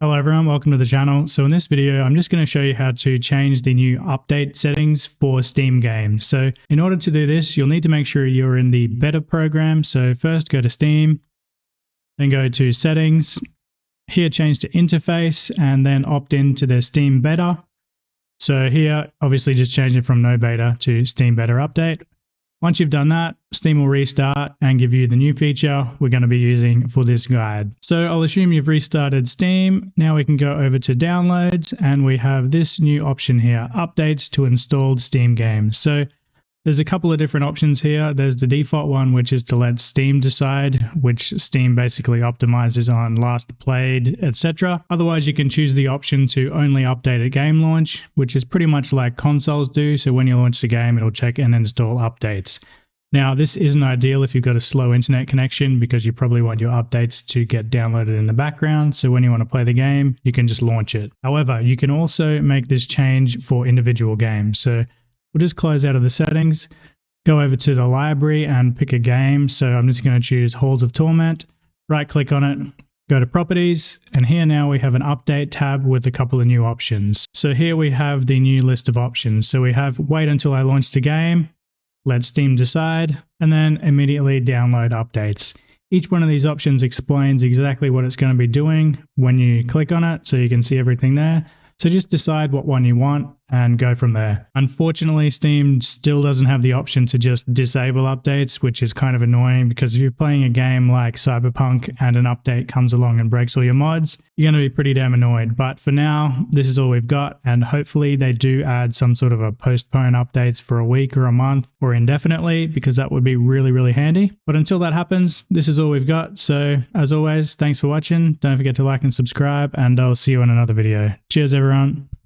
Hello everyone, welcome to the channel. So in this video, I'm just going to show you how to change the new update settings for Steam games. So in order to do this, you'll need to make sure you're in the beta program. So first go to Steam, then go to settings, here change to interface, and then opt into the Steam beta. So here, obviously just change it from no beta to Steam beta update. Once you've done that, Steam will restart and give you the new feature we're going to be using for this guide. So I'll assume you've restarted Steam. Now we can go over to downloads and we have this new option here, updates to installed Steam games. So there's a couple of different options here. There's the default one, which is to let Steam decide, which Steam basically optimizes on last played, etc. Otherwise, you can choose the option to only update at game launch, which is pretty much like consoles do. So when you launch the game, it'll check and install updates. Now, this isn't ideal if you've got a slow internet connection because you probably want your updates to get downloaded in the background. So when you want to play the game, you can just launch it. However, you can also make this change for individual games. So we'll just close out of the settings, go over to the library and pick a game. So I'm just going to choose Halls of Torment, right click on it, go to properties, and here now we have an update tab with a couple of new options. So here we have the new list of options. So we have wait until I launch the game, let Steam decide, and then immediately download updates. Each one of these options explains exactly what it's going to be doing when you click on it, so you can see everything there. So just decide what one you want and go from there. Unfortunately, Steam still doesn't have the option to just disable updates, which is kind of annoying because if you're playing a game like Cyberpunk and an update comes along and breaks all your mods, you're going to be pretty damn annoyed. But for now, this is all we've got, and hopefully they do add some sort of a postpone updates for a week or a month or indefinitely, because that would be really, really handy. But until that happens, this is all we've got. So as always, thanks for watching. Don't forget to like and subscribe, and I'll see you in another video. Cheers, everyone.